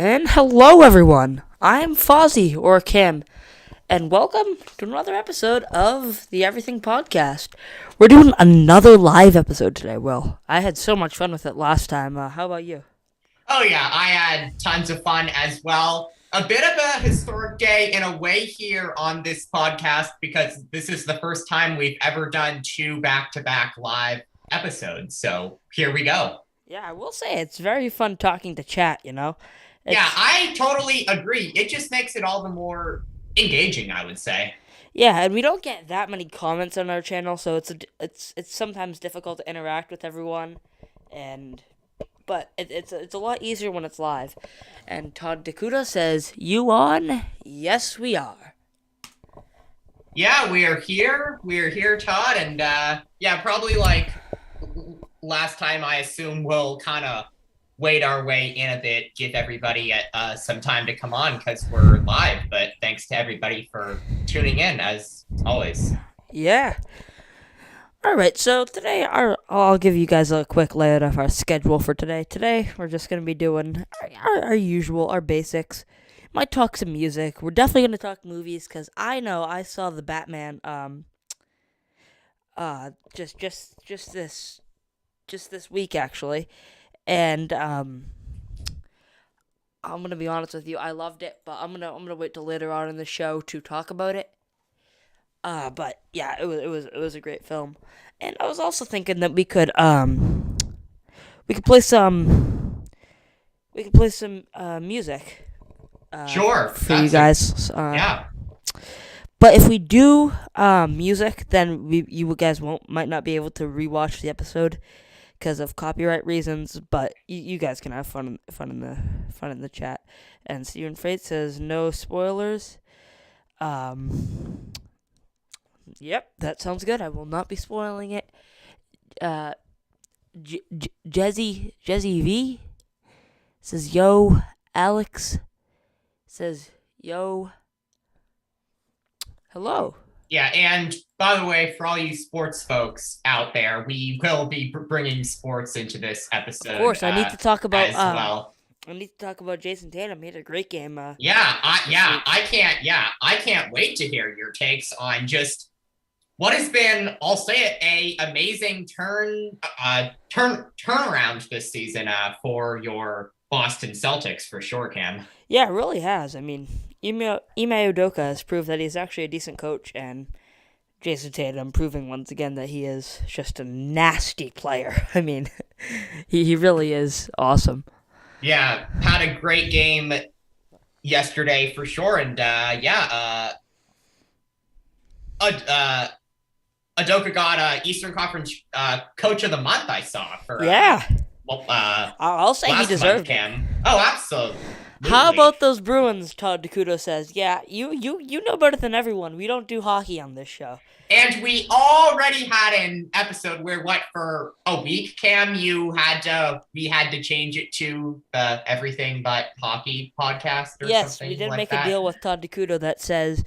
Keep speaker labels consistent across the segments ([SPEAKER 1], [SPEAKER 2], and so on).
[SPEAKER 1] And hello, everyone. I'm Fozzie, or Kim, and welcome to another episode of the Everything Podcast. We're doing another live episode today, Will. I had so much fun with it last time. How about you?
[SPEAKER 2] Oh yeah, I had tons of fun as well. A bit of a historic day in a way here on this podcast because this is the first time we've ever done two back-to-back live episodes. So here we go.
[SPEAKER 1] Yeah, I will say it's very fun talking to chat, you know?
[SPEAKER 2] Yeah,
[SPEAKER 1] It's,
[SPEAKER 2] I totally agree. It just makes it all the more engaging, I would say.
[SPEAKER 1] yeah, and we don't get that many comments on our channel, so it's sometimes difficult to interact with everyone, and but it's a lot easier when it's live. And Todd Dakuda says, "You on?" Yes, we are.
[SPEAKER 2] Yeah, we are here. We are here, Todd, and yeah, probably like last time, I assume we'll kind of wait our way in a bit, give everybody some time to come on because we're live. But thanks to everybody for tuning in as always.
[SPEAKER 1] Yeah. All right. So today, I'll give you guys a quick layout of our schedule for today. Today, we're just gonna be doing our usual, our basics. Might talk some music. We're definitely gonna talk movies because I know I saw the Batman just this week actually, and I'm gonna be honest with you, I loved it, but I'm gonna wait till later on in the show to talk about it. But yeah, it was a great film, and I was also thinking that we could play some music
[SPEAKER 2] Sure,
[SPEAKER 1] for you guys.
[SPEAKER 2] yeah.
[SPEAKER 1] But if we do music, then you guys might not be able to rewatch the episode because of copyright reasons. But you guys can have fun in the chat. And Steven Freight says no spoilers. Um, yep, that sounds good. I will not be spoiling it. Uh, Jezzy V says yo. Alex says yo. Hello.
[SPEAKER 2] Yeah, and by the way, for all you sports folks out there, we will be bringing sports into this
[SPEAKER 1] Of
[SPEAKER 2] episode
[SPEAKER 1] course, I need to talk about
[SPEAKER 2] as well.
[SPEAKER 1] Jason Tatum. He had a great game this
[SPEAKER 2] Yeah,
[SPEAKER 1] week.
[SPEAKER 2] I can't wait to hear your takes on just what has been, I'll say it, a amazing turnaround this season for your Boston Celtics for sure, Cam.
[SPEAKER 1] Yeah, it really has. I mean, Ime Udoka has proved that he's actually a decent coach, and Jason Tatum proving once again that he is just a nasty player. I mean, he really is awesome.
[SPEAKER 2] Yeah, had a great game yesterday for sure, and yeah, uh, Adoka got Eastern Conference Coach of the Month. I saw for
[SPEAKER 1] Yeah,
[SPEAKER 2] well,
[SPEAKER 1] I'll say he
[SPEAKER 2] last month,
[SPEAKER 1] deserved it.
[SPEAKER 2] Cam. Oh, absolutely.
[SPEAKER 1] How about those Bruins? Todd Dakudo says. Yeah, you know better than everyone. We don't do hockey on this show.
[SPEAKER 2] And we already had an episode where, what, for a week, Cam, we had to change it to the Everything But Hockey podcast or
[SPEAKER 1] Yes, we
[SPEAKER 2] something
[SPEAKER 1] did
[SPEAKER 2] like
[SPEAKER 1] make a
[SPEAKER 2] that.
[SPEAKER 1] deal with Todd Dakudo that says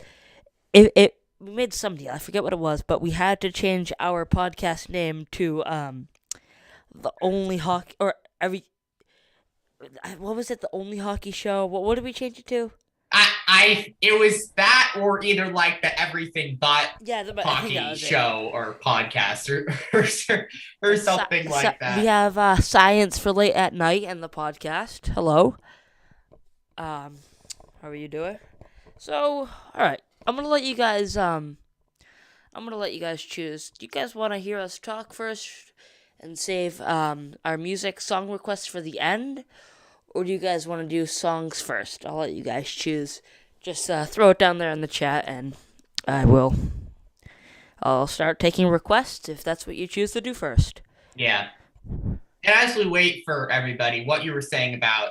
[SPEAKER 1] it we made some deal. I forget what it was, but we had to change our podcast name to the only hockey or every what was it? The only hockey show. What did we change it to?
[SPEAKER 2] It was that or either like the Everything But
[SPEAKER 1] Yeah, I think that
[SPEAKER 2] Hockey
[SPEAKER 1] was it.
[SPEAKER 2] show or podcast or something like
[SPEAKER 1] We
[SPEAKER 2] that.
[SPEAKER 1] have science for late at night and the podcast. Hello. Um, how are you doing? So, all right. I'm gonna let you guys choose. Do you guys want to hear us talk first and save our music song requests for the end, or do you guys want to do songs first? I'll let you guys choose. Just throw it down there in the chat, and I will. I'll start taking requests if that's what you choose to do first.
[SPEAKER 2] Yeah. And as we wait for everybody, what you were saying about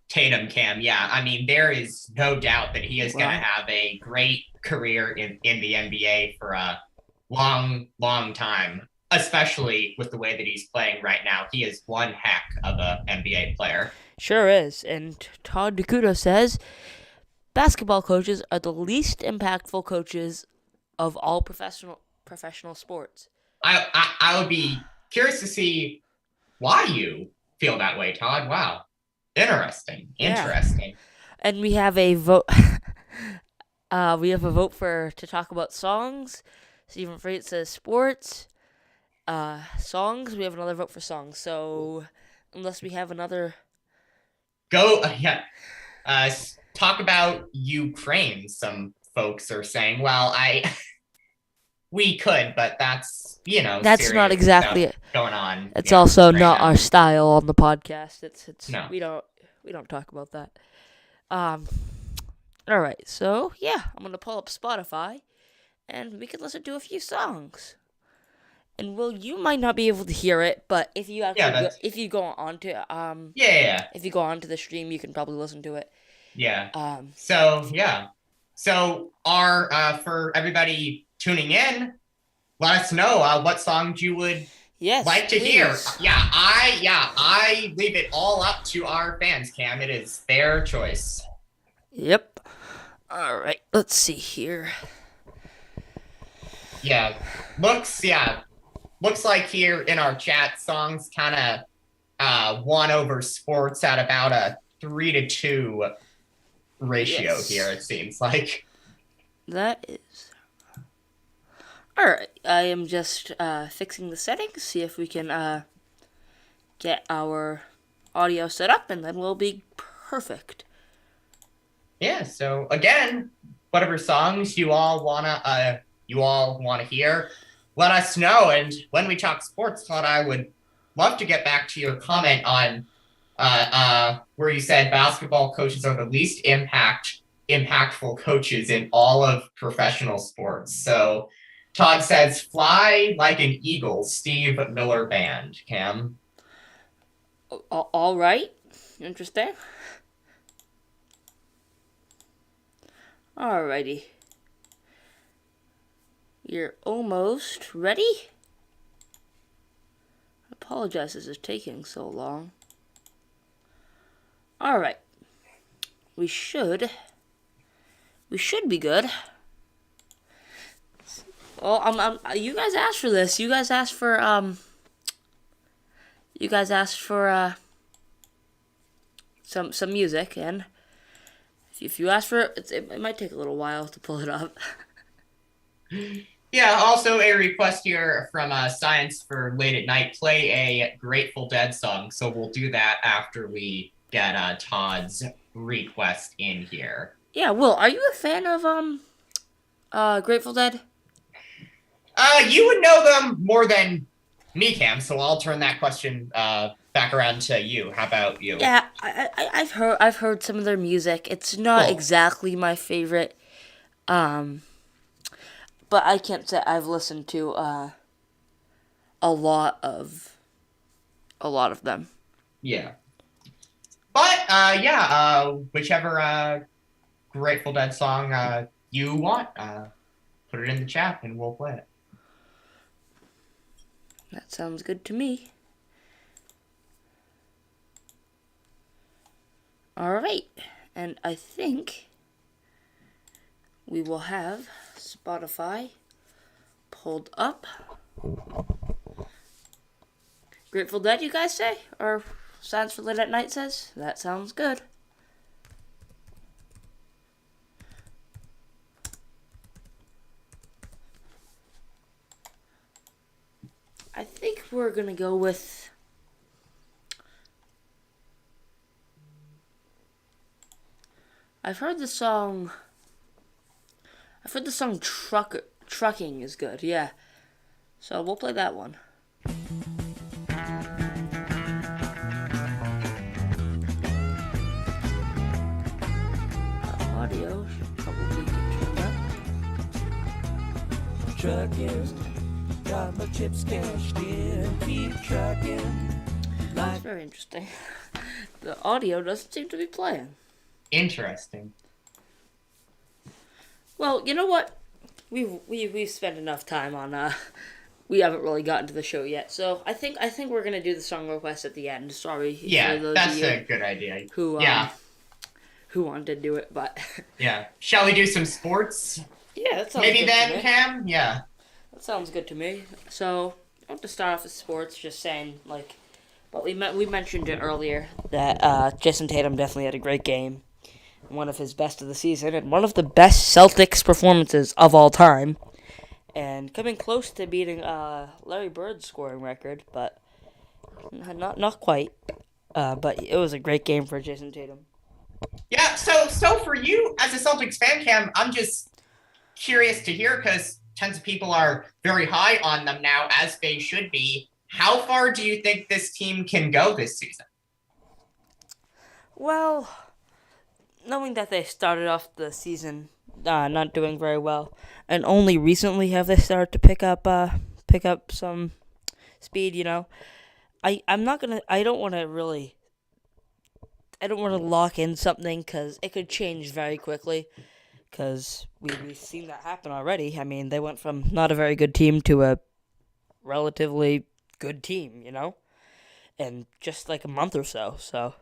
[SPEAKER 2] Tatum, Cam, yeah, I mean, there is no doubt that he is going to
[SPEAKER 1] Well,
[SPEAKER 2] have a great career in the NBA for a long, long time, especially with the way that he's playing right now. He is one heck of a NBA player.
[SPEAKER 1] sure is. And Todd Dakudo says basketball coaches are the least impactful coaches of all professional sports.
[SPEAKER 2] I would be curious to see why you feel that way, Todd. Wow. Interesting.
[SPEAKER 1] Yeah,
[SPEAKER 2] Interesting.
[SPEAKER 1] and we have a vote. We have a vote for to talk about songs. Stephen Freight says sports. Songs. We have another vote for songs. So unless we have another,
[SPEAKER 2] Go. Yeah. Talk about Ukraine. Some folks are saying. Well, I we could, but that's
[SPEAKER 1] that's not
[SPEAKER 2] serious
[SPEAKER 1] exactly
[SPEAKER 2] stuff
[SPEAKER 1] it.
[SPEAKER 2] going on.
[SPEAKER 1] It's
[SPEAKER 2] Yeah,
[SPEAKER 1] also
[SPEAKER 2] right
[SPEAKER 1] not
[SPEAKER 2] now.
[SPEAKER 1] our style on the podcast. It's
[SPEAKER 2] No.
[SPEAKER 1] we don't talk about that. Um. All right. So yeah, I'm gonna pull up Spotify, and we can listen to a few songs. And Will, you might not be able to hear it, but if you
[SPEAKER 2] Yeah,
[SPEAKER 1] actually go,
[SPEAKER 2] that's
[SPEAKER 1] if you go on to
[SPEAKER 2] yeah.
[SPEAKER 1] if you go on to the stream, you can probably listen to it.
[SPEAKER 2] Yeah.
[SPEAKER 1] Um,
[SPEAKER 2] So yeah. So our for everybody tuning in, let us know what songs you would
[SPEAKER 1] yes,
[SPEAKER 2] like to hear.
[SPEAKER 1] please.
[SPEAKER 2] I leave it all up to our fans, Cam. It is their choice.
[SPEAKER 1] Yep. All right. Let's see here.
[SPEAKER 2] Yeah. Looks like here in our chat songs kind of won over sports at about a 3-2 ratio here,
[SPEAKER 1] Yes,
[SPEAKER 2] it seems like.
[SPEAKER 1] that is. All right. I am just fixing the settings. See if we can get our audio set up, and then we'll be perfect.
[SPEAKER 2] Yeah, so again, whatever songs you all wanna hear, let us know. And when we talk sports, Todd, I would love to get back to your comment on where you said basketball coaches are the least impactful coaches in all of professional sports. So Todd says, "Fly like an eagle," Steve Miller Band. Cam.
[SPEAKER 1] All right. Interesting. Alrighty. You're almost ready? I apologize this is taking so long. Alright. We should be good. Well, you guys asked for this. You guys asked for some music, and if you ask for it, it might take a little while to pull it up.
[SPEAKER 2] Yeah, also a request here from Science for Late at Night. Play a Grateful Dead song. So we'll do that after we get Todd's request in here.
[SPEAKER 1] Yeah, Will, are you a fan of Grateful Dead?
[SPEAKER 2] You would know them more than me, Cam, so I'll turn that question back around to you. How about you?
[SPEAKER 1] Yeah, I've heard some of their music. It's not
[SPEAKER 2] Cool.
[SPEAKER 1] exactly my favorite, um, but I can't say I've listened to a lot of them.
[SPEAKER 2] Yeah. But whichever Grateful Dead song you want, put it in the chat and we'll play it.
[SPEAKER 1] That sounds good to me. All right, and I think we will have Spotify pulled up. Grateful Dead, you guys say? Or Sounds for Late at Night says? That sounds good. I think we're going to go with... I've heard the song Trucking is good, yeah. So we'll play that one. Audio should probably get turned up.
[SPEAKER 3] Trucking, got my chips cashed in, keep trucking.
[SPEAKER 1] That's very interesting. The audio doesn't seem to be playing.
[SPEAKER 2] Interesting.
[SPEAKER 1] Well, you know what? We've spent enough time on we haven't really gotten to the show yet. So I think we're gonna do the song request at the end. Sorry
[SPEAKER 2] Yeah,
[SPEAKER 1] for those
[SPEAKER 2] that's
[SPEAKER 1] of you
[SPEAKER 2] a good idea.
[SPEAKER 1] who
[SPEAKER 2] Yeah.
[SPEAKER 1] who wanted to do it, but
[SPEAKER 2] Yeah. Shall we do some sports?
[SPEAKER 1] yeah, that sounds
[SPEAKER 2] Maybe
[SPEAKER 1] good to
[SPEAKER 2] then,
[SPEAKER 1] me.
[SPEAKER 2] Cam? Yeah.
[SPEAKER 1] That sounds good to me. So I want to start off with sports, just saying like But we mentioned it earlier that Jason Tatum definitely had a great game, one of his best of the season, and one of the best Celtics performances of all time, and coming close to beating Larry Bird's scoring record, but not quite. But it was a great game for Jason Tatum.
[SPEAKER 2] Yeah, so for you as a Celtics fan, Cam, I'm just curious to hear because tons of people are very high on them now, as they should be. How far do you think this team can go this season?
[SPEAKER 1] Well, knowing that they started off the season not doing very well, and only recently have they started to pick up some speed. I'm not gonna. I don't want to lock in something because it could change very quickly. Because we've seen that happen already. I mean, they went from not a very good team to a relatively good team, in just like a month or so. So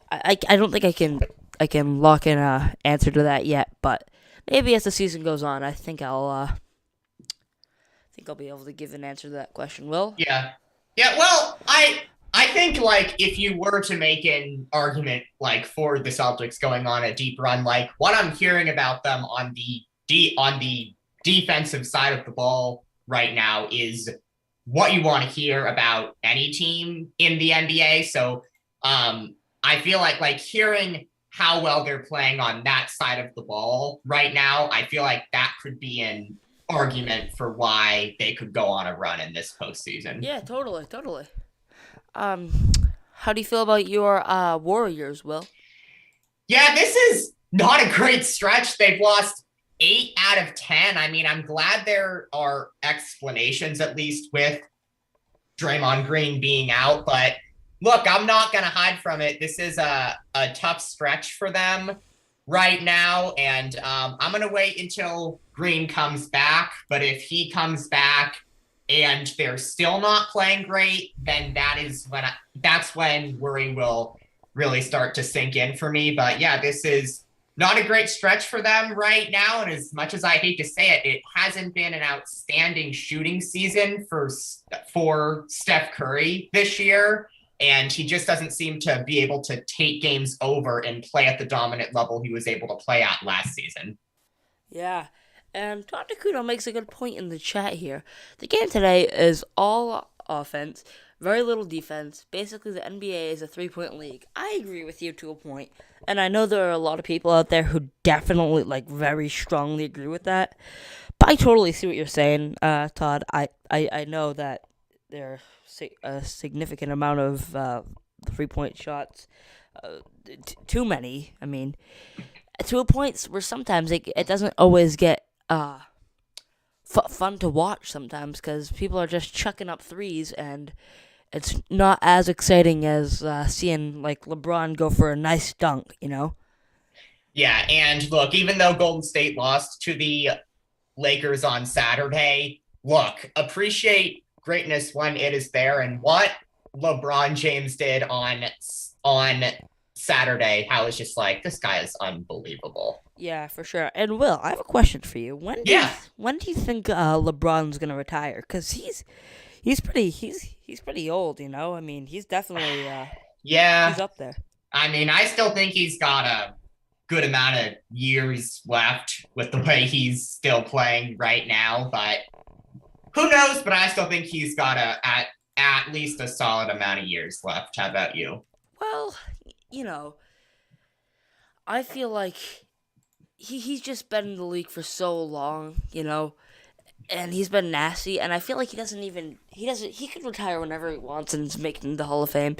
[SPEAKER 1] I don't think I can lock in a answer to that yet, but maybe as the season goes on, I think I'll be able to give an answer to that question. Will?
[SPEAKER 2] Yeah. Yeah, well, I think like if you were to make an argument like for the Celtics going on a deep run, like what I'm hearing about them on the defensive side of the ball right now is what you want to hear about any team in the NBA. So I feel like hearing how well they're playing on that side of the ball right now, I feel like that could be an argument for why they could go on a run in this postseason.
[SPEAKER 1] Yeah, totally, totally. Um, how do you feel about your Warriors, Will?
[SPEAKER 2] Yeah, this is not a great stretch. They've lost 8 out of 10. I mean, I'm glad there are explanations, at least with Draymond Green being out. But look, I'm not going to hide from it. This is a tough stretch for them right now. And I'm going to wait until Green comes back. But if he comes back and they're still not playing great, then that's when worry will really start to sink in for me. But yeah, this is not a great stretch for them right now. And as much as I hate to say it, it hasn't been an outstanding shooting season for Steph Curry this year. And he just doesn't seem to be able to take games over and play at the dominant level he was able to play at last season.
[SPEAKER 1] Yeah, and Dr. Kudo makes a good point in the chat here. The game today is all offense, very little defense. Basically, the NBA is a 3-point league. I agree with you to a point, and I know there are a lot of people out there who definitely, very strongly agree with that. But I totally see what you're saying, Todd. I know that there are a significant amount of 3-point shots. Too many. I mean, to a point where sometimes it doesn't always get fun to watch sometimes because people are just chucking up threes and it's not as exciting as seeing like LeBron go for a nice dunk.
[SPEAKER 2] Yeah, and look, even though Golden State lost to the Lakers on Saturday, look, appreciate greatness when it is there. And what LeBron James did on Saturday, how it's just like this guy is unbelievable.
[SPEAKER 1] Yeah, for sure. And Will, I have a question for you.
[SPEAKER 2] Yeah,
[SPEAKER 1] When do you think LeBron's gonna retire? Cause he's pretty old. I mean, he's definitely
[SPEAKER 2] yeah.
[SPEAKER 1] he's up there.
[SPEAKER 2] I mean, I still think he's got a good amount of years left with the way he's still playing right now, but who knows? But I still think he's got at least a solid amount of years left. How about you?
[SPEAKER 1] Well, you know, I feel like he's just been in the league for so long, and he's been nasty, and I feel like he could retire whenever he wants and make it into the Hall of Fame.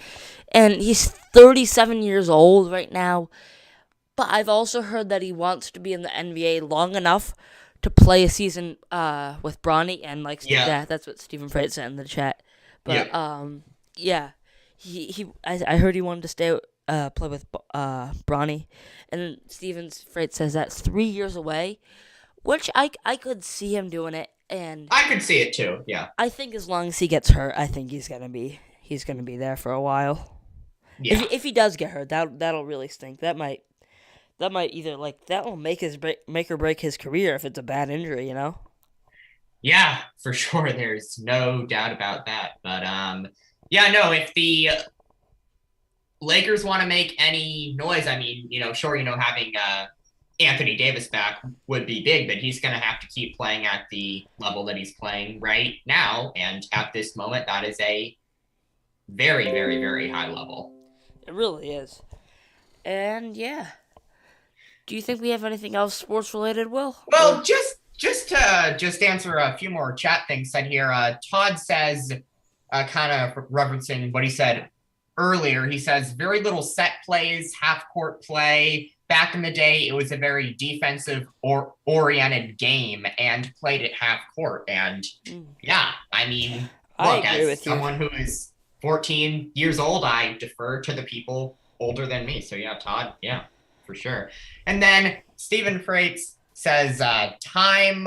[SPEAKER 1] And he's 37 years old right now, but I've also heard that he wants to be in the NBA long enough to play a season with Bronny and
[SPEAKER 2] Yeah.
[SPEAKER 1] that's what Stephen Freight said in the chat. But
[SPEAKER 2] Yeah.
[SPEAKER 1] yeah, I heard he wanted to stay play with Bronny, and Stephen Freight says that's 3 years away, which I could see him doing it, and
[SPEAKER 2] I could see it too. Yeah.
[SPEAKER 1] I think as long as he gets hurt, I think he's gonna be there for a while.
[SPEAKER 2] Yeah.
[SPEAKER 1] If he does get hurt, that'll really stink. That might either that'll make or break his career if it's a bad injury.
[SPEAKER 2] Yeah, for sure. There's no doubt about that. But Yeah, no, if the Lakers want to make any noise, I mean, sure, having Anthony Davis back would be big, but he's going to have to keep playing at the level that he's playing right now. And at this moment, that is a very, very, very high level.
[SPEAKER 1] It really is. And yeah, do you think we have anything else sports related, Will?
[SPEAKER 2] Well, just to just answer a few more chat things said here. Todd says, kind of referencing what he said earlier. He says very little set plays, half court play. Back in the day, it was a very defensive or oriented game and played at half court. And yeah, I mean,
[SPEAKER 1] I
[SPEAKER 2] look,
[SPEAKER 1] agree
[SPEAKER 2] as
[SPEAKER 1] with you.
[SPEAKER 2] someone who is 14 years old, I defer to the people older than me. So yeah, Todd, yeah, for sure. And then Stephen Freites says, Time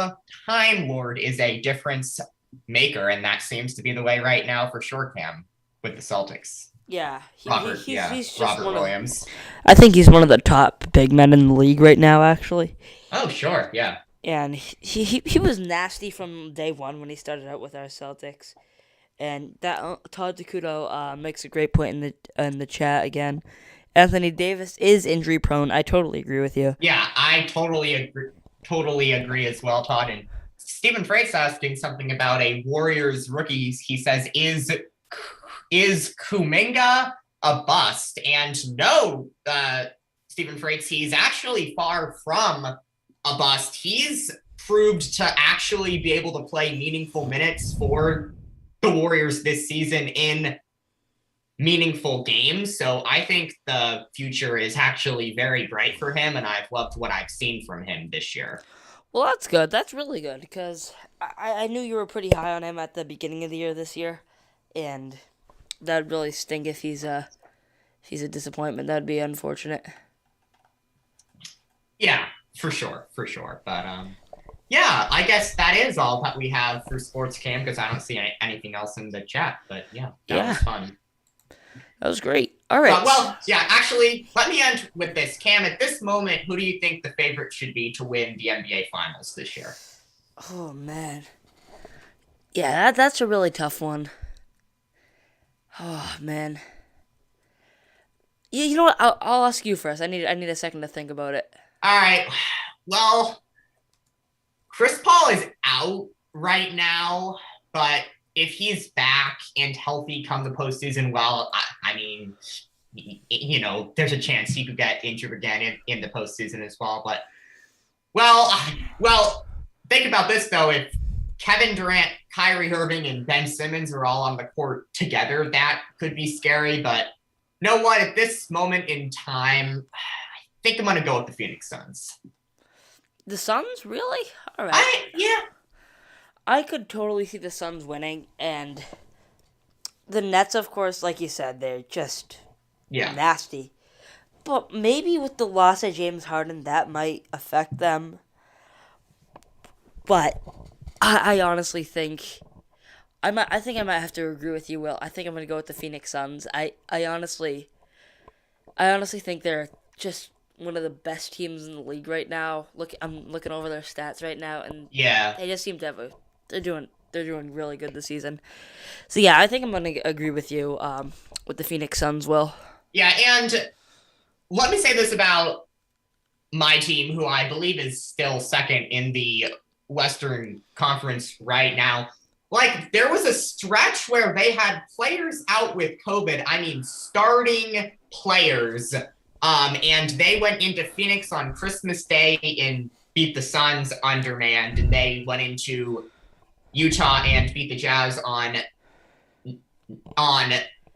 [SPEAKER 2] Lord is a difference maker, and that seems to be the way right now for sure, Cam, with the Celtics.
[SPEAKER 1] Yeah,
[SPEAKER 2] Robert
[SPEAKER 1] he's just
[SPEAKER 2] Robert
[SPEAKER 1] one
[SPEAKER 2] Williams.
[SPEAKER 1] I think he's one of the top big men in the league right now, actually.
[SPEAKER 2] Oh, sure, yeah.
[SPEAKER 1] And he was nasty from day one when he started out with our Celtics. And that Todd Takuto makes a great point in the chat again. Anthony Davis is injury prone. I totally agree with you.
[SPEAKER 2] Yeah, I totally agree as well, Todd. And Stephen Freites asking something about a Warriors rookie. He says, is Kuminga a bust? And no, Stephen Freites, he's actually far from a bust. He's proved to actually be able to play meaningful minutes for the Warriors this season in meaningful games. So I think the future is actually very bright for him, and I've loved what I've seen from him this year.
[SPEAKER 1] Well, that's good. That's really good because I knew you were pretty high on him at the beginning of the year this year, and that'd really stink if he's a disappointment. That'd be unfortunate.
[SPEAKER 2] Yeah, for sure. But yeah, I guess that is all that we have for Sports Cam because I don't see anything else in the chat. But yeah, that was fun.
[SPEAKER 1] That was great. All right.
[SPEAKER 2] Well, yeah, actually, let me end with this. Cam, at this moment, who do you think the favorite should be to win the NBA Finals this year?
[SPEAKER 1] Oh, man. Yeah, that's a really tough one. Oh, man. Yeah, you know what? I'll ask you first. I need a second to think about it.
[SPEAKER 2] All right. Well, Chris Paul is out right now, but if he's back and healthy come the postseason, well, I mean, there's a chance he could get injured again in the postseason as well. But, well, think about this, though. If Kevin Durant, Kyrie Irving, and Ben Simmons are all on the court together, that could be scary. But you know what? At this moment in time, I think I'm going to go with the Phoenix Suns.
[SPEAKER 1] The Suns? Really? All right.
[SPEAKER 2] Yeah.
[SPEAKER 1] I could totally see the Suns winning, and the Nets, of course, like you said, they're just nasty. But maybe with the loss of James Harden, that might affect them. But I honestly think I think I might have to agree with you, Will. I think I'm gonna go with the Phoenix Suns. I honestly think they're just one of the best teams in the league right now. I'm looking over their stats right now, and they just seem to have they're doing really good this season. So yeah, I think I'm gonna agree with you with the Phoenix Suns, Will.
[SPEAKER 2] Yeah, and let me say this about my team, who I believe is still second in the Western Conference right now. Like, there was a stretch where they had players out with COVID. I mean, starting players. And they went into Phoenix on Christmas Day and beat the Suns undermanned. And they went into Utah and beat the Jazz on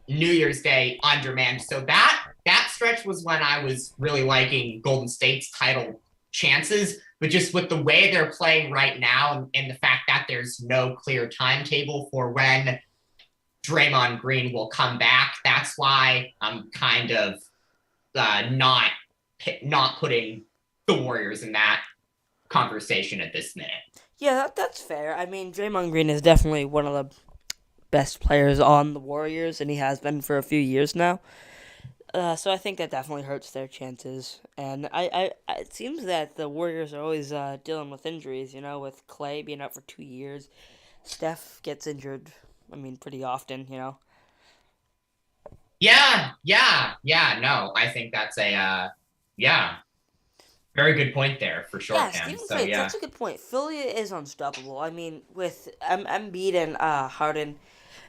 [SPEAKER 2] New Year's Day undermanned. So that stretch was when I was really liking Golden State's title chances. But just with the way they're playing right now and the fact that there's no clear timetable for when Draymond Green will come back, that's why I'm kind of not putting the Warriors in that conversation at this minute.
[SPEAKER 1] Yeah, that's fair. I mean, Draymond Green is definitely one of the best players on the Warriors, and he has been for a few years now. So I think that definitely hurts their chances. And it seems that the Warriors are always dealing with injuries, with Clay being out for 2 years. Steph gets injured, pretty often,
[SPEAKER 2] Yeah. No, I think that's a yeah, very good point there for sure,
[SPEAKER 1] Yeah,
[SPEAKER 2] Cam.
[SPEAKER 1] Stephen
[SPEAKER 2] So
[SPEAKER 1] Freitas,
[SPEAKER 2] yeah,
[SPEAKER 1] that's a good point. Philly is unstoppable. I mean, with Embiid and Harden,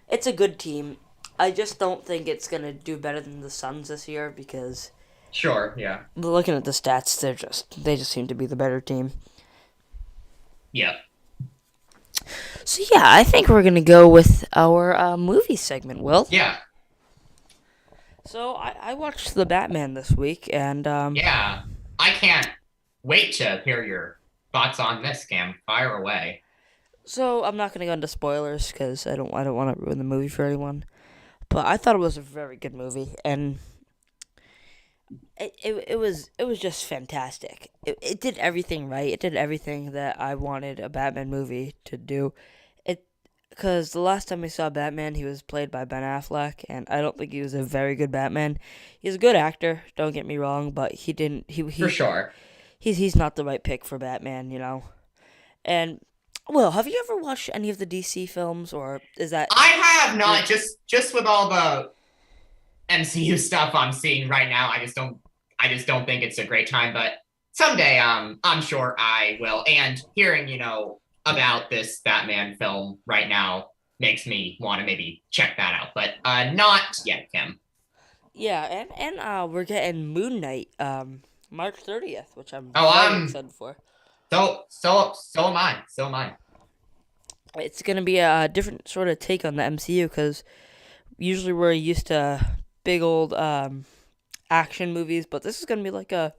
[SPEAKER 1] it's a good team. I just don't think it's gonna do better than the Suns this year because
[SPEAKER 2] sure, yeah,
[SPEAKER 1] looking at the stats, they just seem to be the better team.
[SPEAKER 2] yeah,
[SPEAKER 1] So yeah, I think we're gonna go with our movie segment. Will.
[SPEAKER 2] yeah,
[SPEAKER 1] So I watched the Batman this week, and
[SPEAKER 2] yeah. I can't wait to hear your thoughts on this, Cam. Fire away.
[SPEAKER 1] so I'm not gonna go into spoilers because I don't want to ruin the movie for anyone. But I thought it was a very good movie, and it was just fantastic. It did everything right. It did everything that I wanted a Batman movie to do. It because the last time we saw Batman, he was played by Ben Affleck, and I don't think he was a very good Batman. He's a good actor, don't get me wrong, but he didn't
[SPEAKER 2] For sure.
[SPEAKER 1] he's not the right pick for Batman, you know. And well, have you ever watched any of the DC films, or is that
[SPEAKER 2] I have
[SPEAKER 1] your
[SPEAKER 2] not just with all the MCU stuff I'm seeing right now. I just don't think it's a great time, but someday I'm sure I will. And hearing, about this Batman film right now makes me want to maybe check that out. But not yet, Kim.
[SPEAKER 1] yeah, and we're getting Moon Knight March 30th, which I'm
[SPEAKER 2] Oh,
[SPEAKER 1] very excited for.
[SPEAKER 2] so am I. So am I.
[SPEAKER 1] It's gonna be a different sort of take on the MCU because usually we're used to big old action movies, but this is gonna be like a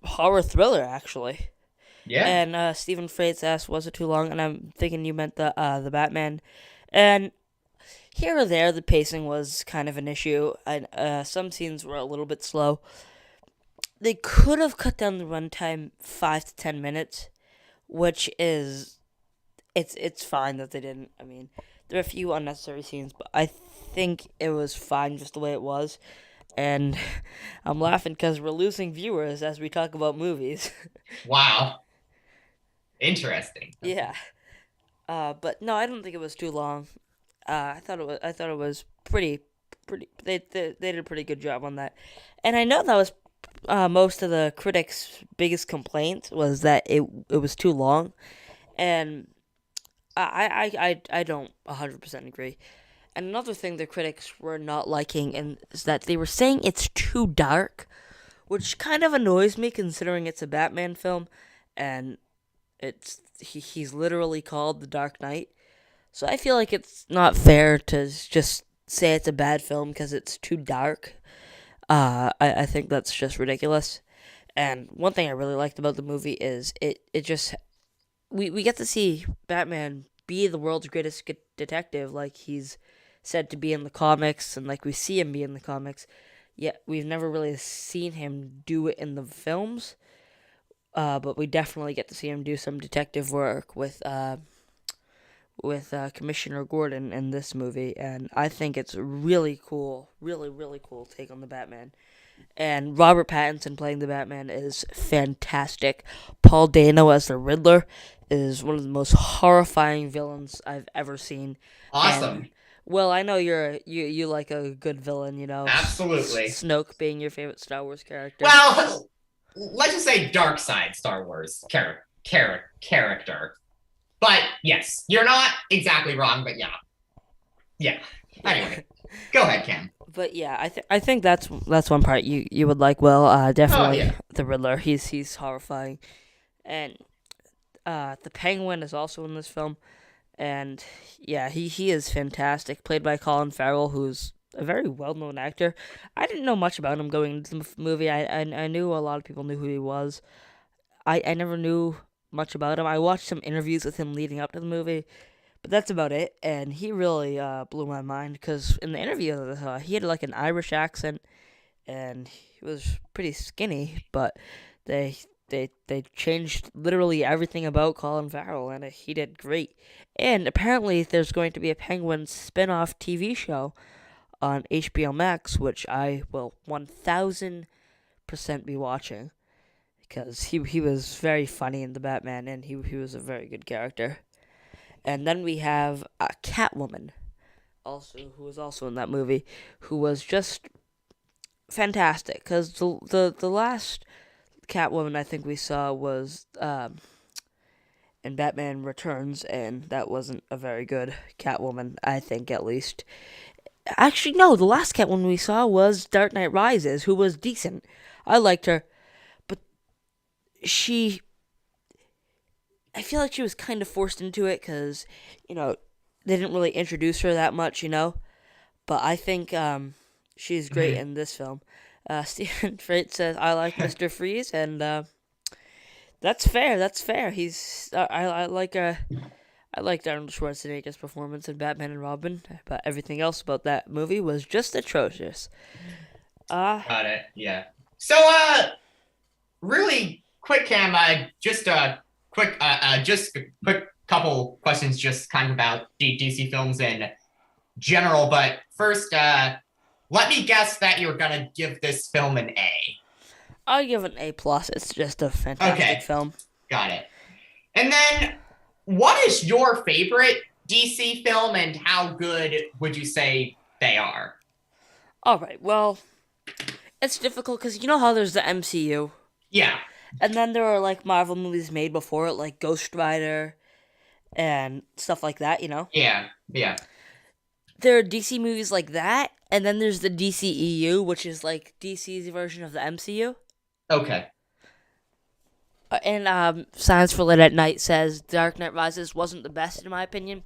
[SPEAKER 1] horror thriller actually.
[SPEAKER 2] Yeah.
[SPEAKER 1] And Stephen Freitas asked, "Was it too long?" And I'm thinking you meant the Batman. And here or there, the pacing was kind of an issue, and some scenes were a little bit slow. They could have cut down the runtime 5 to 10 minutes, which is it's fine that they didn't. I mean, there are a few unnecessary scenes, but I think it was fine just the way it was. And I'm laughing because we're losing viewers as we talk about movies.
[SPEAKER 2] Wow. Interesting.
[SPEAKER 1] Yeah. But no, I don't think it was too long. I thought it was pretty. They did a pretty good job on that, and I know that was most of the critics' biggest complaint was that it was too long, and I don't 100% agree. And another thing the critics were not liking and is that they were saying it's too dark, which kind of annoys me considering it's a Batman film, and he's literally called The Dark Knight. So I feel like it's not fair to just say it's a bad film because it's too dark. I think that's just ridiculous. And one thing I really liked about the movie is it just we get to see Batman be the world's greatest detective, like he's said to be in the comics, and like we see him be in the comics. Yet we've never really seen him do it in the films. But we definitely get to see him do some detective work with Commissioner Gordon in this movie, and I think it's really cool, really cool take on the Batman. And Robert Pattinson playing the Batman is fantastic. Paul Dano as the Riddler is one of the most horrifying villains I've ever seen. And
[SPEAKER 2] Awesome.
[SPEAKER 1] well, I know you like a good villain, you know,
[SPEAKER 2] Absolutely.
[SPEAKER 1] Snoke being your favorite Star Wars character.
[SPEAKER 2] Well, let's just say dark side Star Wars character. But yes, you're not exactly wrong, but yeah. Yeah. Anyway, go ahead, Cam.
[SPEAKER 1] But yeah, I think that's one part you would like. Well,
[SPEAKER 2] Oh
[SPEAKER 1] definitely
[SPEAKER 2] yeah.
[SPEAKER 1] the Riddler. He's horrifying, and the Penguin is also in this film, and yeah, he is fantastic. Played by Colin Farrell, who's a very well known actor. I didn't know much about him going into the movie. I knew a lot of people knew who he was. I never knew much about him. I watched some interviews with him leading up to the movie, but that's about it. And he really blew my mind because in the interview, he had like an Irish accent and he was pretty skinny, but they they changed literally everything about Colin Farrell, and he did great. And apparently, there's going to be a Penguin spin-off TV show on HBO Max, which I will 1000% be watching because he was very funny in the Batman, and he was a very good character. And then we have Catwoman. also who was also in that movie, who was just fantastic. Because the last Catwoman I think we saw was in Batman Returns, and that wasn't a very good Catwoman, I think at least. Actually, no, the last Catwoman we saw was Dark Knight Rises, who was decent. I liked her, but she, I feel like she was kind of forced into it because, you know, they didn't really introduce her that much, you know. But I think she's great
[SPEAKER 2] Mhm.
[SPEAKER 1] in this film. Stephen Freight says I like Mr. Freeze, and that's fair. That's fair. I liked Arnold Schwarzenegger's performance in Batman and Robin, but everything else about that movie was just atrocious. Uh,
[SPEAKER 2] Got it. Yeah. So, really quick, Cam. Just a quick couple questions, just kind of about DC films in general. But first, let me guess that you're gonna give this film an A.
[SPEAKER 1] I'll give it an A plus. It's just a fantastic
[SPEAKER 2] Okay,
[SPEAKER 1] film.
[SPEAKER 2] got it. And then, what is your favorite DC film, and how good would you say they are?
[SPEAKER 1] All right. Well, it's difficult because you know how there's the MCU,
[SPEAKER 2] Yeah,
[SPEAKER 1] and then there are like Marvel movies made before it, like Ghost Rider and stuff like that. You know,
[SPEAKER 2] yeah.
[SPEAKER 1] there are DC movies like that, and then there's the DCEU, which is like DC's version of the MCU.
[SPEAKER 2] Okay.
[SPEAKER 1] And Science for Late at Night says Dark Knight Rises wasn't the best in my opinion.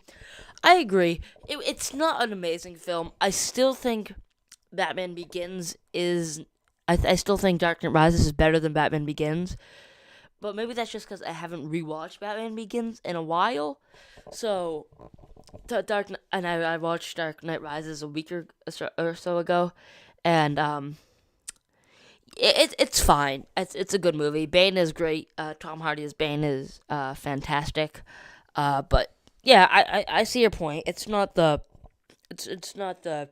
[SPEAKER 1] I agree. It's not an amazing film. I still think Batman Begins is. I still think Dark Knight Rises is better than Batman Begins. But maybe that's just because I haven't rewatched Batman Begins in a while. So, I watched Dark Knight Rises a week or so ago, and it's fine. It's a good movie. Bane is great. Tom Hardy as Bane is fantastic. But yeah, I see your point. It's not the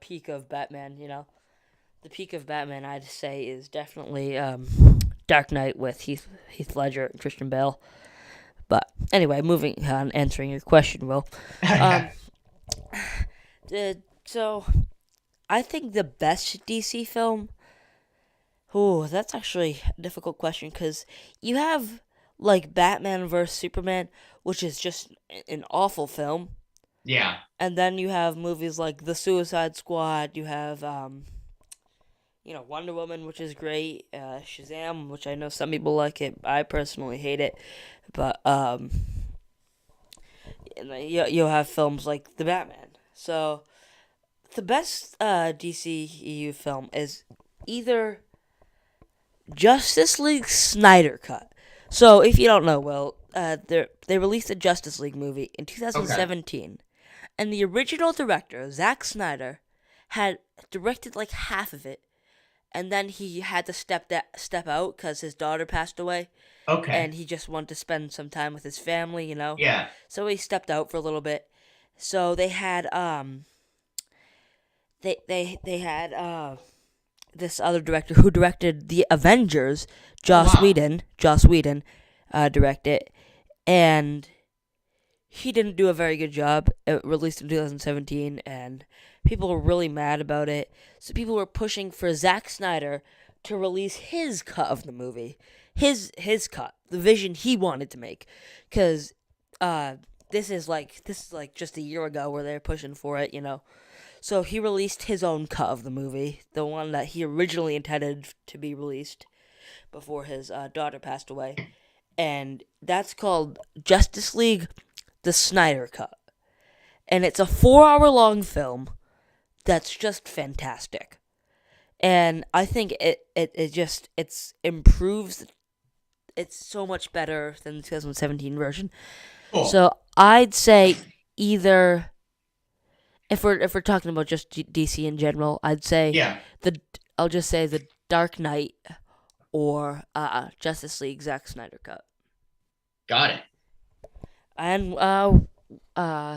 [SPEAKER 1] peak of Batman. You know, the peak of Batman I'd say is definitely Dark Knight with Heath Ledger and Christian Bale. But anyway, moving on, answering your question, Will. Um, so I think the best DC film. Oh, that's actually a difficult question because you have like Batman vs Superman, which is just an awful film,
[SPEAKER 2] Yeah.
[SPEAKER 1] and then you have movies like The Suicide Squad. You have Wonder Woman, which is great. Shazam, which I know some people like it. I personally hate it, but and then you'll have films like The Batman. So the best DCEU film is either Justice League Snyder Cut. So if you don't know, well, they released a Justice League movie in
[SPEAKER 2] Okay.
[SPEAKER 1] 2017, and the original director Zack Snyder had directed like half of it, and then he had to step out because his daughter passed away,
[SPEAKER 2] Okay.
[SPEAKER 1] and he just wanted to spend some time with his family, you know.
[SPEAKER 2] Yeah.
[SPEAKER 1] So he stepped out for a little bit. So they had this other director who directed the Avengers,
[SPEAKER 2] Oh wow.
[SPEAKER 1] Joss Whedon, directed, and he didn't do a very good job. It released in 2017, and people were really mad about it. So people were pushing for Zack Snyder to release his cut of the movie, his cut, the vision he wanted to make, because this is like just a year ago where they're pushing for it, you know. So he released his own cut of the movie, the one that he originally intended to be released before his daughter passed away, and that's called Justice League: The Snyder Cut, and it's a 4 hour long film that's just fantastic. And I think it improves. It's so much better than the 2017 version.
[SPEAKER 2] Cool.
[SPEAKER 1] So I'd say either if we're talking about just DC in general, I'd say
[SPEAKER 2] Yeah.
[SPEAKER 1] the I'll just say the Dark Knight or Justice League Zack Snyder cut.
[SPEAKER 2] Got it.
[SPEAKER 1] And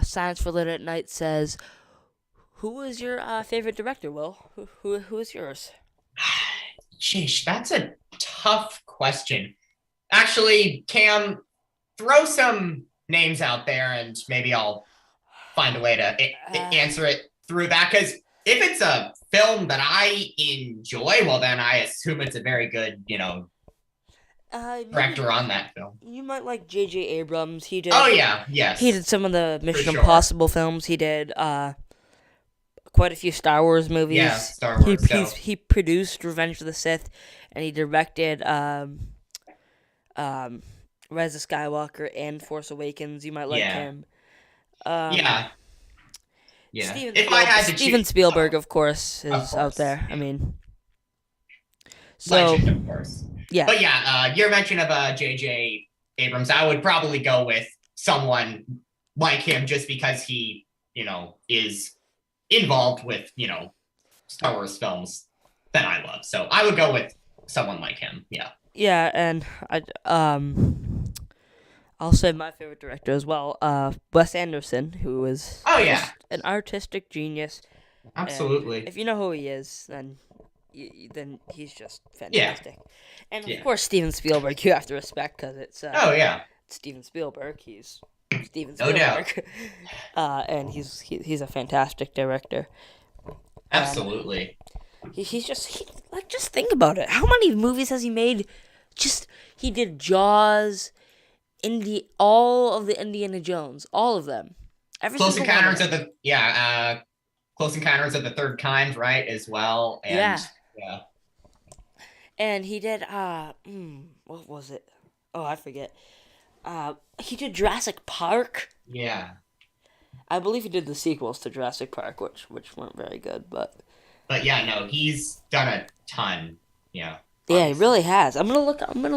[SPEAKER 1] Science for Lit at Night says, "Who is your favorite director? Will who is yours?"
[SPEAKER 2] Sheesh, that's a tough question. Actually, Cam, throw some names out there and maybe I'll find a way to
[SPEAKER 1] Uh,
[SPEAKER 2] answer it through that, because if it's a film that I enjoy, well, then I assume it's a very good,
[SPEAKER 1] Maybe
[SPEAKER 2] director on that film.
[SPEAKER 1] you might like J.J. Abrams.
[SPEAKER 2] Oh yeah,
[SPEAKER 1] He did
[SPEAKER 2] yes,
[SPEAKER 1] some of the
[SPEAKER 2] for
[SPEAKER 1] Mission
[SPEAKER 2] sure.
[SPEAKER 1] Impossible films. He did quite a few Star Wars
[SPEAKER 2] Yeah,
[SPEAKER 1] movies.
[SPEAKER 2] Star Wars. So
[SPEAKER 1] He produced Revenge of the Sith, and he directed um, Rise of Skywalker and Force Awakens. You might like
[SPEAKER 2] yeah,
[SPEAKER 1] him. Um,
[SPEAKER 2] yeah, yeah. If I had to
[SPEAKER 1] Steven
[SPEAKER 2] choose,
[SPEAKER 1] Spielberg, of course,
[SPEAKER 2] of
[SPEAKER 1] is out
[SPEAKER 2] course,
[SPEAKER 1] there. I
[SPEAKER 2] yeah.
[SPEAKER 1] mean, so
[SPEAKER 2] Legend, of course.
[SPEAKER 1] yeah,
[SPEAKER 2] But yeah, your mention of J.J. Abrams, I would probably go with someone like him just because he, is involved with, Star Wars films that I love. So I would go with someone like him. Yeah.
[SPEAKER 1] yeah, and I'll say my favorite director as well, Wes Anderson, who is
[SPEAKER 2] Oh yeah,
[SPEAKER 1] just an artistic genius. And
[SPEAKER 2] absolutely.
[SPEAKER 1] if you know who he is, then he's just
[SPEAKER 2] Yeah,
[SPEAKER 1] fantastic. And of
[SPEAKER 2] yeah.
[SPEAKER 1] course, Steven Spielberg, you have to respect because it's
[SPEAKER 2] Oh yeah,
[SPEAKER 1] Steven Spielberg. He's Steven
[SPEAKER 2] no doubt.
[SPEAKER 1] Spielberg, and he's a fantastic director. And
[SPEAKER 2] Absolutely.
[SPEAKER 1] he's just like just think about it. How many movies has he made? Just he did Jaws, all of the Indiana Jones, all of them, every
[SPEAKER 2] Close
[SPEAKER 1] single one of
[SPEAKER 2] Encounters
[SPEAKER 1] them.
[SPEAKER 2] of the Close Encounters of the Third Kind, right, as well. And
[SPEAKER 1] Yeah,
[SPEAKER 2] yeah,
[SPEAKER 1] and he did what was it? Oh, I forget. He did Jurassic Park.
[SPEAKER 2] yeah.
[SPEAKER 1] I believe he did the sequels to Jurassic Park, which weren't very good, but
[SPEAKER 2] But yeah, no, he's done a ton. Yeah,
[SPEAKER 1] yeah, he
[SPEAKER 2] obviously.
[SPEAKER 1] really has. I'm gonna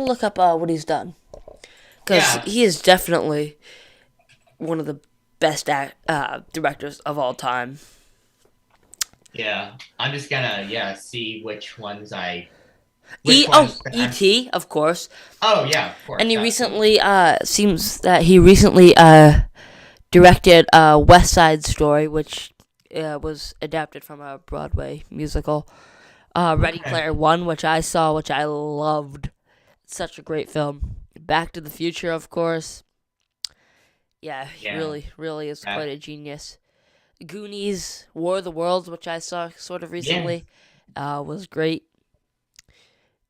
[SPEAKER 1] look up what he's done because
[SPEAKER 2] Yeah,
[SPEAKER 1] he is definitely one of the best directors of all time.
[SPEAKER 2] yeah. I'm just gonna see which ones that I'm.
[SPEAKER 1] E.T. of course,
[SPEAKER 2] Oh yeah, of
[SPEAKER 1] and
[SPEAKER 2] course,
[SPEAKER 1] he
[SPEAKER 2] absolutely.
[SPEAKER 1] recently seems that he recently directed West Side Story, which was adapted from a Broadway musical. Ready
[SPEAKER 2] Okay.
[SPEAKER 1] Player One, which I saw, which I loved. Such a great film. Back to the Future, of course. Yeah, he
[SPEAKER 2] Yeah.
[SPEAKER 1] really is
[SPEAKER 2] Uh,
[SPEAKER 1] quite a genius. Goonies, War of the Worlds, which I saw sort of
[SPEAKER 2] yeah.
[SPEAKER 1] recently, was great.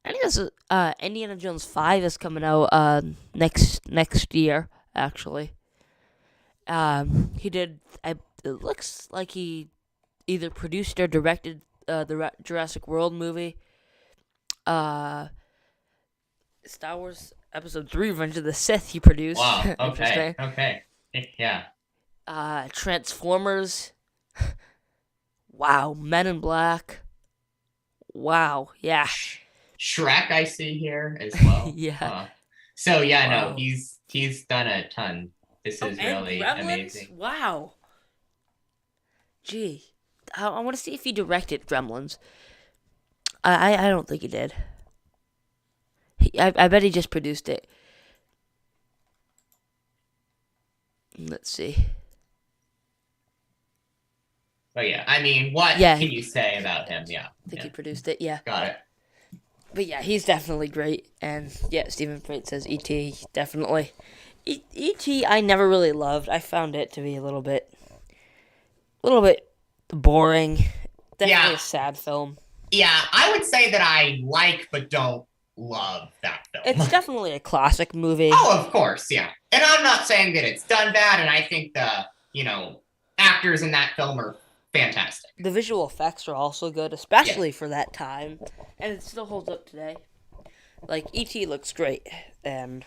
[SPEAKER 1] I think this Indiana Jones 5 is coming out next year, actually. He did. It looks like he either produced or directed the Jurassic World movie. Uh, Star Wars Episode 3: Revenge of the Sith. He produced.
[SPEAKER 2] Wow. Okay.
[SPEAKER 1] Interesting.
[SPEAKER 2] Okay. Yeah.
[SPEAKER 1] Transformers. Wow. Men in Black. Wow. Yeah.
[SPEAKER 2] Shrek, I see here as well.
[SPEAKER 1] Yeah.
[SPEAKER 2] So yeah, no,
[SPEAKER 1] Wow.
[SPEAKER 2] he's done a ton. This
[SPEAKER 1] Oh,
[SPEAKER 2] is
[SPEAKER 1] and
[SPEAKER 2] really
[SPEAKER 1] Gremlins.
[SPEAKER 2] amazing.
[SPEAKER 1] Wow. Gee, I want to see if he directed Gremlins. I don't think he did. I bet he just produced it. Let's see.
[SPEAKER 2] But yeah, I mean, what
[SPEAKER 1] Yeah,
[SPEAKER 2] can you say about him? Yeah.
[SPEAKER 1] I think
[SPEAKER 2] Yeah.
[SPEAKER 1] he produced it. Yeah,
[SPEAKER 2] Got it.
[SPEAKER 1] but yeah, he's definitely great. And yeah, Stephen Freight says E.T. definitely. E.T. I never really loved. I found it to be a little bit boring. Definitely
[SPEAKER 2] Yeah.
[SPEAKER 1] a sad film.
[SPEAKER 2] Yeah, I would say that I like but don't love that
[SPEAKER 1] It's
[SPEAKER 2] film.
[SPEAKER 1] definitely a classic movie.
[SPEAKER 2] Oh, of course, yeah. And I'm not saying that it's done bad, and I think the actors in that film are fantastic.
[SPEAKER 1] The visual effects are also good,
[SPEAKER 2] Yeah.
[SPEAKER 1] especially for that time, and it still holds up today. Like E.T. looks great, and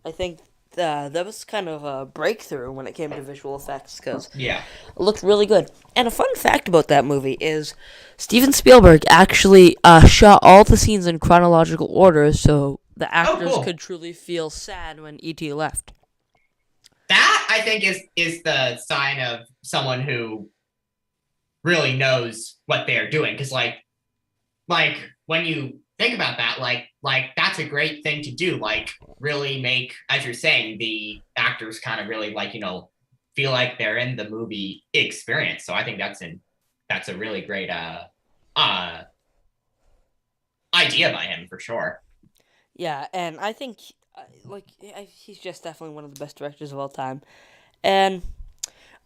[SPEAKER 1] I think that was kind of a breakthrough when it came to visual effects because
[SPEAKER 2] Yeah.
[SPEAKER 1] it looked really good. And a fun fact about that movie is Steven Spielberg actually shot all the scenes in chronological order, so the
[SPEAKER 2] Oh,
[SPEAKER 1] actors
[SPEAKER 2] cool.
[SPEAKER 1] could truly feel sad when E.T. left.
[SPEAKER 2] That I think is the sign of someone who really knows what they're doing. Because like when you think about that, like that's a great thing to do. Like really make, as you're saying, the actors kind of really feel like they're in the movie experience. So I think that's a really great uh idea by him for sure.
[SPEAKER 1] Yeah, and I think he's just definitely one of the best directors of all time. And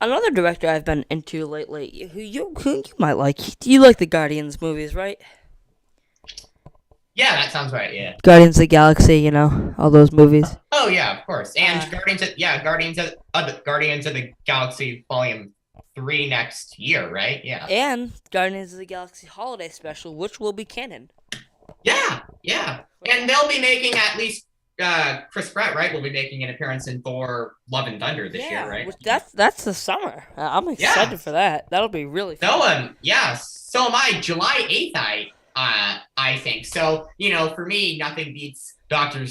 [SPEAKER 1] Another director I've been into lately, who you might like. You like the Guardians movies, right?
[SPEAKER 2] Yeah, that sounds right. Yeah.
[SPEAKER 1] Guardians of the Galaxy, all those movies.
[SPEAKER 2] Oh yeah, of course. And
[SPEAKER 1] Uh,
[SPEAKER 2] Guardians of the Galaxy Volume 3 next year, right? Yeah.
[SPEAKER 1] and Guardians of the Galaxy Holiday Special, which will be canon.
[SPEAKER 2] Yeah, yeah. And they'll be making at least Chris Pratt, right? Will be making an appearance in Thor: Love and Thunder this year, right?
[SPEAKER 1] That's the summer. I'm
[SPEAKER 2] Yeah.
[SPEAKER 1] excited for that. That'll be really
[SPEAKER 2] So
[SPEAKER 1] fun.
[SPEAKER 2] yeah. So am I. July 8th, I think. So, for me, nothing beats Doctor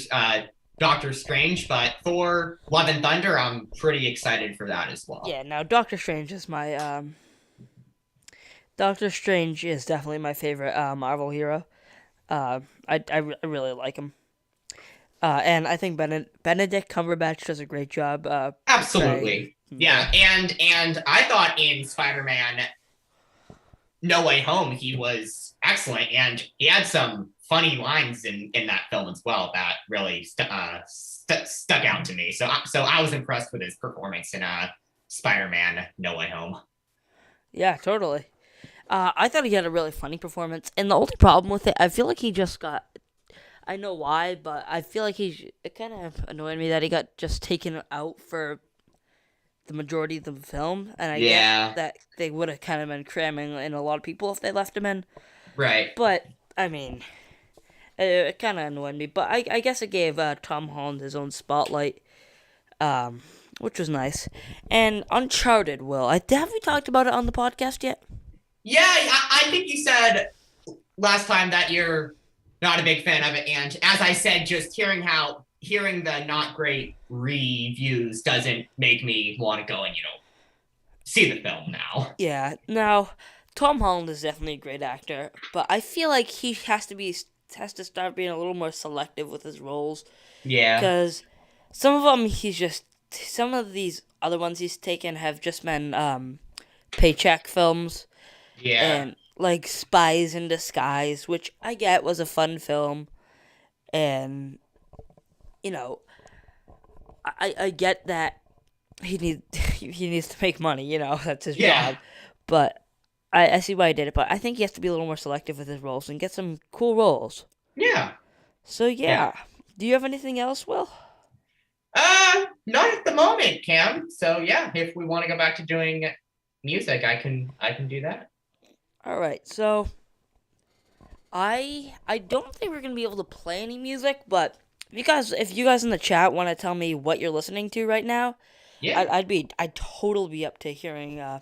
[SPEAKER 2] Strange, but Thor: Love and Thunder, I'm pretty excited for that as well.
[SPEAKER 1] Yeah. Now, Doctor Strange is my Doctor Strange is definitely my favorite Marvel hero. I really like him. And I think Benedict Cumberbatch does a great job.
[SPEAKER 2] Absolutely. Yeah, and I thought in Spider-Man No Way Home he was excellent, and he had some funny lines in that film as well that really stuck out to me. So I was impressed with his performance in Spider-Man No Way Home.
[SPEAKER 1] Yeah, totally. I thought he had a really funny performance, and the only problem with it, I feel like he just got. I know why, but I feel like it kind of annoyed me that he got just taken out for the majority of the film, and I get
[SPEAKER 2] Yeah,
[SPEAKER 1] that they would have kind of been cramming in a lot of people if they left him in.
[SPEAKER 2] right.
[SPEAKER 1] But I mean, it kind of annoyed me. But I guess it gave Tom Holland his own spotlight, which was nice. And Uncharted, Will, have we talked about it on the podcast yet?
[SPEAKER 2] Yeah, I think you said last time that you're not a big fan of it, and as I said, just hearing the not great reviews doesn't make me want to go and see the film now.
[SPEAKER 1] Yeah. Now, Tom Holland is definitely a great actor, but I feel like he has to start being a little more selective with his roles
[SPEAKER 2] Yeah,
[SPEAKER 1] because some of them some of these other ones he's taken have just been paycheck films
[SPEAKER 2] yeah,
[SPEAKER 1] and like Spies in Disguise, which I get was a fun film, and you know I get that he needs to make money, that's his
[SPEAKER 2] yeah,
[SPEAKER 1] job, but I see why he did it. But I think he has to be a little more selective with his roles and get some cool roles.
[SPEAKER 2] yeah,
[SPEAKER 1] So
[SPEAKER 2] yeah.
[SPEAKER 1] yeah, do you have anything else, Will?
[SPEAKER 2] Not at the moment, Cam. So yeah, if we want to go back to doing music, I can do that.
[SPEAKER 1] All right, so I don't think we're gonna be able to play any music, but if you guys in the chat want to tell me what you're listening to right now,
[SPEAKER 2] Yeah.
[SPEAKER 1] I'd totally be up to hearing what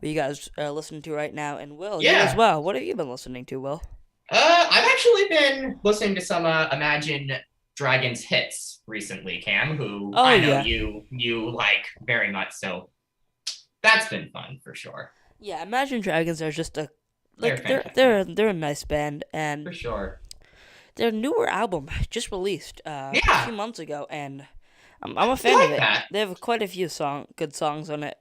[SPEAKER 1] you guys are listening to right now. And Will, you as
[SPEAKER 2] Yeah.
[SPEAKER 1] well. What have you been listening to, Will?
[SPEAKER 2] I've actually been listening to some Imagine Dragons hits recently, Cam, who
[SPEAKER 1] Oh
[SPEAKER 2] I know
[SPEAKER 1] yeah,
[SPEAKER 2] you like very much. So that's been fun for sure.
[SPEAKER 1] yeah. Imagine Dragons are just a
[SPEAKER 2] They're
[SPEAKER 1] like
[SPEAKER 2] fantastic
[SPEAKER 1] they're a nice band,
[SPEAKER 2] for
[SPEAKER 1] and
[SPEAKER 2] sure.
[SPEAKER 1] their newer album just released a few
[SPEAKER 2] Yeah,
[SPEAKER 1] months ago, and I'm a
[SPEAKER 2] I
[SPEAKER 1] fan of
[SPEAKER 2] like
[SPEAKER 1] it.
[SPEAKER 2] that.
[SPEAKER 1] They have quite a few good songs on it.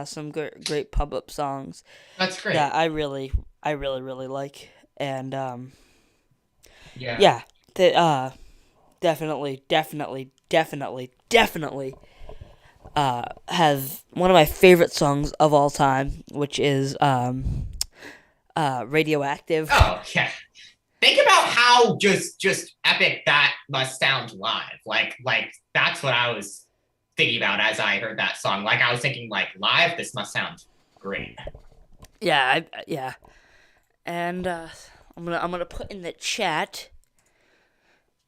[SPEAKER 1] Some great pub up songs
[SPEAKER 2] That's
[SPEAKER 1] that
[SPEAKER 2] great.
[SPEAKER 1] I really like, and
[SPEAKER 2] Yeah.
[SPEAKER 1] yeah, they definitely have one of my favorite songs of all time, which is Radioactive.
[SPEAKER 2] Oh yeah. Think about how just epic that must sound live. Like that's what I was thinking about as I heard that song. Like I was thinking like live, this must sound great.
[SPEAKER 1] Yeah, and I'm gonna put in the chat.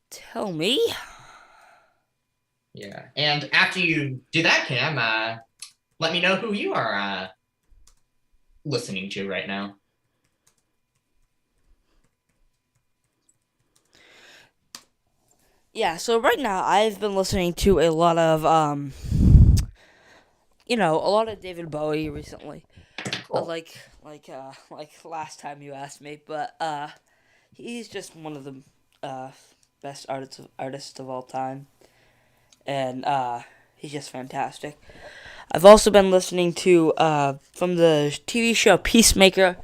[SPEAKER 1] Tell me.
[SPEAKER 2] Yeah. And after you do that, Cam, let me know who you are listening to right now.
[SPEAKER 1] Yeah, so right now I've been listening to a lot of a lot of David Bowie recently.
[SPEAKER 2] Cool.
[SPEAKER 1] Like last time you asked me, but he's just one of the best artists of all time, and he's just fantastic. I've also been listening to from the TV show Peacemaker.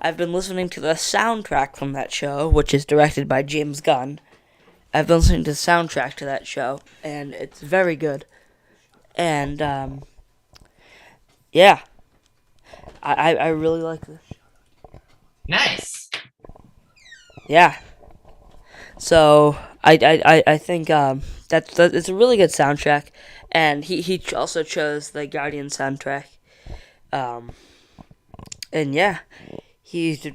[SPEAKER 1] I've been listening to the soundtrack from that show, which is directed by James Gunn. I've been listening to the soundtrack to that show, and it's very good. And Yeah, I really like this.
[SPEAKER 2] Nice.
[SPEAKER 1] Yeah. So I think that's it's a really good soundtrack, and he also chose the Guardian soundtrack. Um, and yeah, he's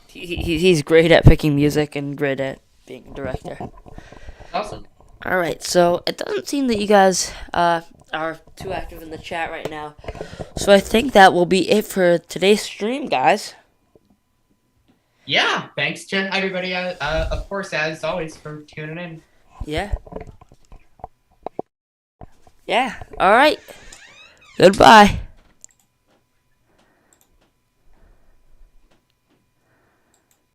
[SPEAKER 1] he's great at picking music and great at being a director.
[SPEAKER 2] Awesome.
[SPEAKER 1] All right, so it doesn't seem that you guys are too active in the chat right now, so I think that will be it for today's stream, guys.
[SPEAKER 2] Yeah. Thanks to everybody, of course, as always, for tuning in.
[SPEAKER 1] Yeah. Yeah. All right. Goodbye.